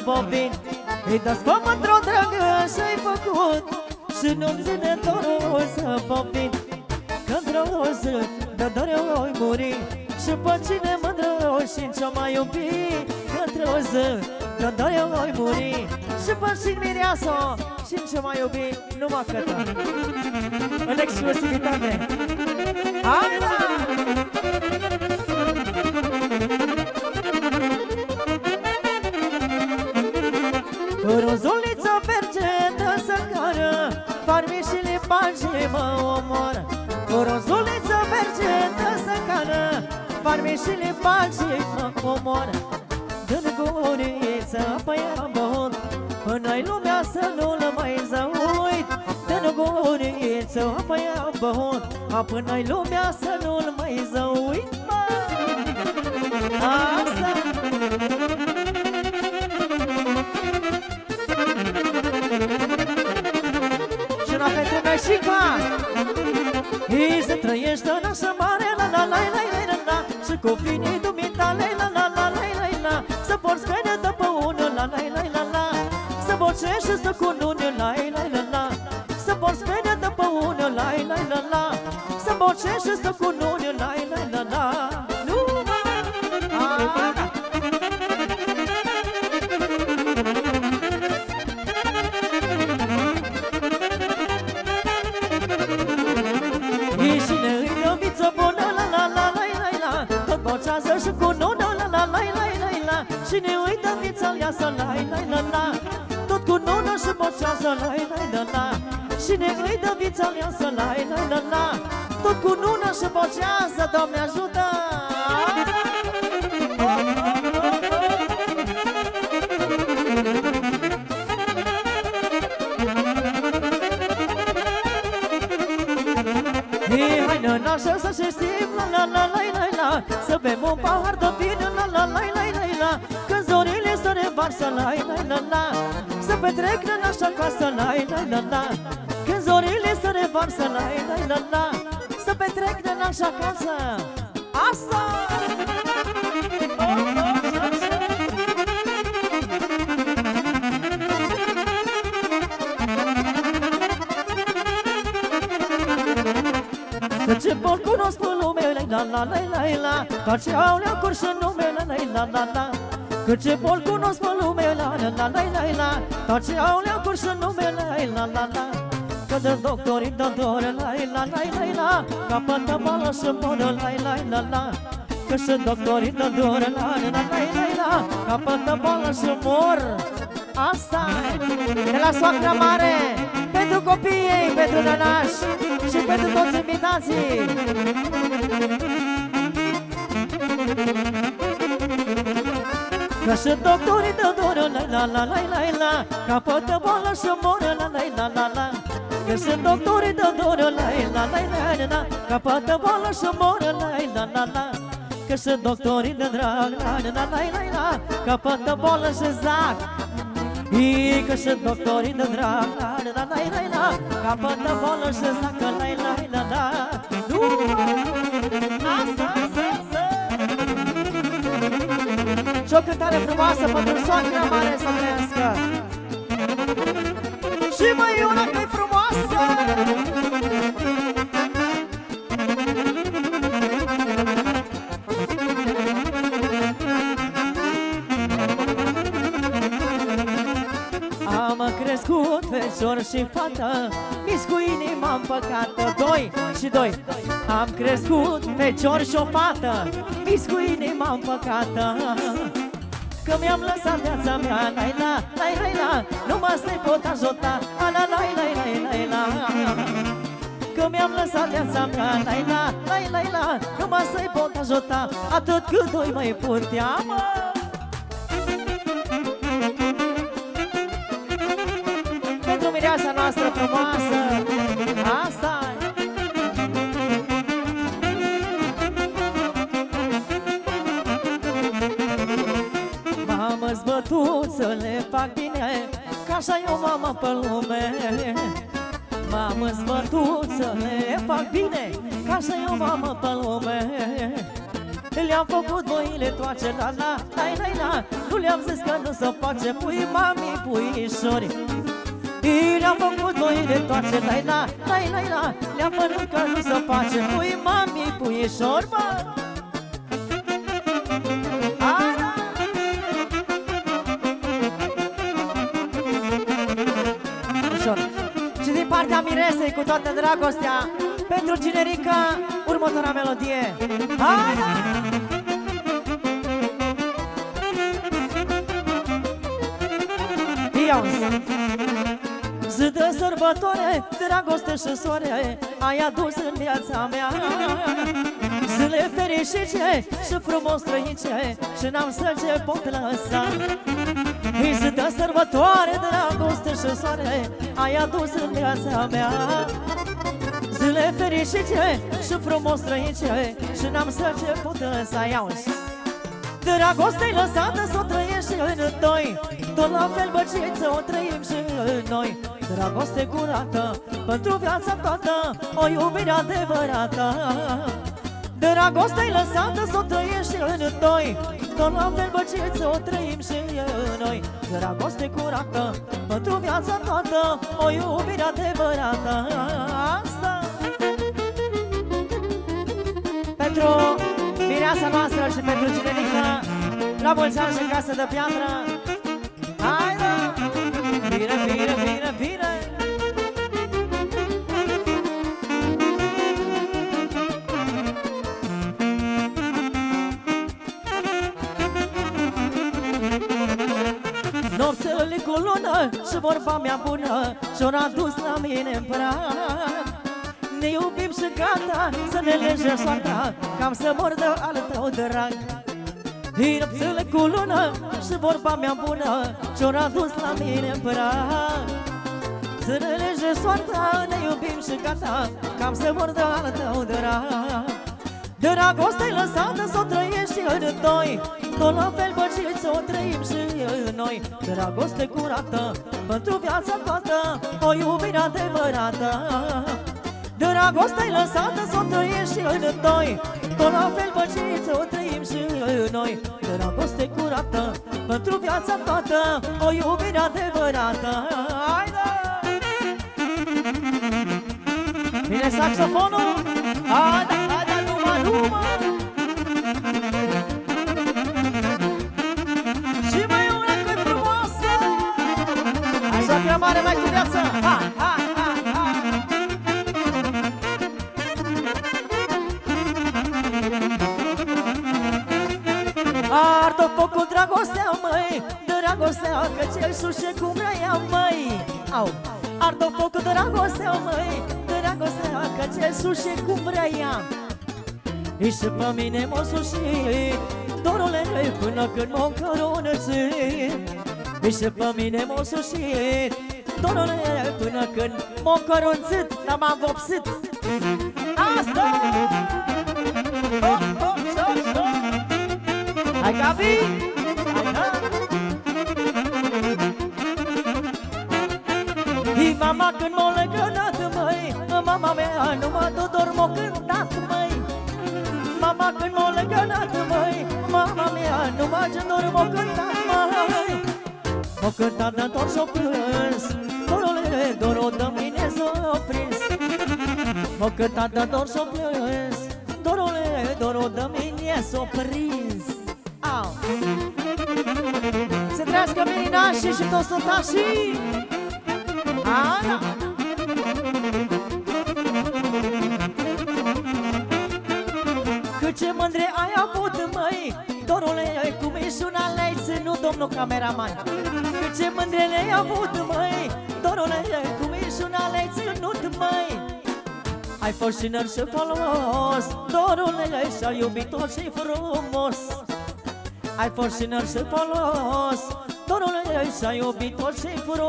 povin. Îi dați pe mândru dragă și-ai făcut și nu-mi ține dorul să povin. Că într-o zi de dor eu voi muri și pe cine mândru și ce-o mai iubi. Că într-o zi de dor eu voi muri și pe cine mireasă și ce mai iubi. Numai cătă în exclusivitate. Anda! Rozuliță vergetă să cară, farmișile bagi mă omoră. Rozuliță vergetă să cară, farmișile bagi mă omoră. Dă-n guriță pe ea bun, până-i lumea să nu-l mai zăuit. Dă-n guriță pe ea bun, până-i lumea să nu-l mai zăuit. Asta! Și una pentru Mexica. Ei să trăiești în așa mare, la la la la la la, și copiii dumitale, la la la la la la, să porți câine de pe unul, la la la la la, să bocești și să cununi, la la la la, să porți câine de pe unul, la la la la, să bocești și să cununi, la la la la. Nu! Și cu nună, la la la la la la, și ne uită vița leasă, la la la la, tot cu nună și bocează, la la la la, și ne uită vița leasă, la la la la, tot cu nună și bocează, Doamne ajută! Hai nănașă să se stim, la la la la la la, să bem un pahar de vin, la la la la la la, când zorile se revarsă, la la la la, să petrec nănașa acasă, la la la la, când zorile se revarsă, la la la la, să petrec nănașa acasă. Asta! Că ce bol cunosc pe lume, la la la la la, doar ce au leacuri și nume, la la la la la. Că ce bol cunosc pe lume, la la la la la, doar ce au leacuri și nume, la la la la. Că de doctorii de doră, la la la la la, capătă bală și moră, la la la la. Că și doctorii de doră, la la la la la, capătă bală și mor. Asta de la soacra mare, pentru copiii ei, pentru nănași și pentru toți invitații. Că și doctorii de doră, la la la la la la, capătă boală și moră, la la la la la. Că și doctorii de doră, la la la la la, capătă boală și moră, la la la la. Că și doctorii de drag, la la la la la, capătă boală și zac. I că și doctorii de drag, la la la la la, capătă boală și zac, la la la la. Nu! Asta, asta! Și o cântare frumoasă pentru soacra mare să trăiască. Și mai una că-i frumoasă! Am crescut fecior și fată, mis cu inima împăcată. 2 și 2. Am crescut fecior și o fată, mis cu inima împăcată. Că mi-am lăsat viața mea, la la la la la, numai să-i pot ajuta, la la la la la la. Că mi-am lăsat viața mea, la la la la la, numai să-i pot ajuta, atât cât o-i mai putea, mă. Pentru mireasa noastră frumoasă, asta-i. M-am zbătut să le fac bine, că așa e o mamă pe lume. M-am zbătut să le fac bine, că așa e o mamă pe lume. Le-am făcut voile toace, la la, la la la. Nu le-am zis că nu se face, pui mami, puișori. Le-am făcut voile toace, la la, la la la. Le-am făcut că nu se face, pui mami, puișori, mă. Și din partea Miresei, cu toată dragostea, pentru Ginerica, următoarea melodie. Hai, da! Iauzi! Zi de sărbătoare, dragoste și soare, ai adus în viața mea. Zile fericite și frumos trăice, și n-am să ce pot lăsa. Zi de sărbătoare, dragoste și soare, ai adus în viața mea. Zile fericite și frumos trăice, și n-am să ce pot lăsa. Iauzi! Dragoste-i lăsată s-o trăiești în doi, tot la fel băciță o trăim și noi. Dragoste curată pentru viața toată, o iubire adevărată. Dragoste-i lăsată s-o trăiești în doi, tot la fel băciță o trăim și noi. Dragoste curată pentru viața toată, o iubire adevărată. Asta pentru mireasa noastră și pentru Ginerica, la mulți ani și în casă de piatră. Hai, da! Bine, bine, bine, bine! Nopțele cu lună și vorba mea bună și-o adus la mine în prag. Ne iubim și gata să ne lege soarta, cam să mor de al tău drag. Nopțele cu lună și vorba mea bună și-o adus la mine în prag. Să ne lege soarta, ne iubim și gata, cam să mor de al tău drag. Dragoste-i lăsată s-o trăiești în doi, tot la fel băciți o trăim și noi. Dragoste curată pentru viața toată, o iubire adevărată. Dragoste-i lăsată s-o trăiești în doi, tot la fel băciți o trăim și noi. Dragoste curată pentru viața toată, o iubire adevărată. Hai, da! Vine saxofonul? Hai, da, hai, da, numai, numai! Și mai una că-i frumoasă! Așa că mare mai cu viață! Hai, hai, hai, hai! Ard-o foc cu dragostea, măi, dragostea, că cel sușe cum vrea, măi. Au! Ard-o foc cu dragostea, măi, dragostea, că cel sușe cum vrea. Și pe mine m-o sușit, dorule, până când m-o încărunățit. Și pe mine m-o sușit, dorule, până când m-o încărunțit, dar m-am vopsit. Asta! Hop, hop, șop, șop! Hai, Gabi! Hai, da! Și mama când m-o legănat, măi, mama mea numai Dodor m-o cântat, măi. Mama când m-o legănat, măi, mama mea numai Dodor m-o cântat, măi. M-o cântat de tot și-o plâns, dorule, dorul de mine s-o prins. M-o cântat de tot și-o plâns, dorule, dorul de mine s-o prins. Au! Se trească meninașii și toți sotașii! Ana! Cât ce mândre ai avut, măi, dorule, cum ești una le-ai ținut, domnul cameraman. Cât ce mândre le-ai avut, măi, dorule, cum ești una le-ai ținut, măi. Ai fost tânăr și folos, dorule, și-ai iubit-o și frumos. Ai fost tânăr și folos, dorule, și-ai iubit-o și frumos.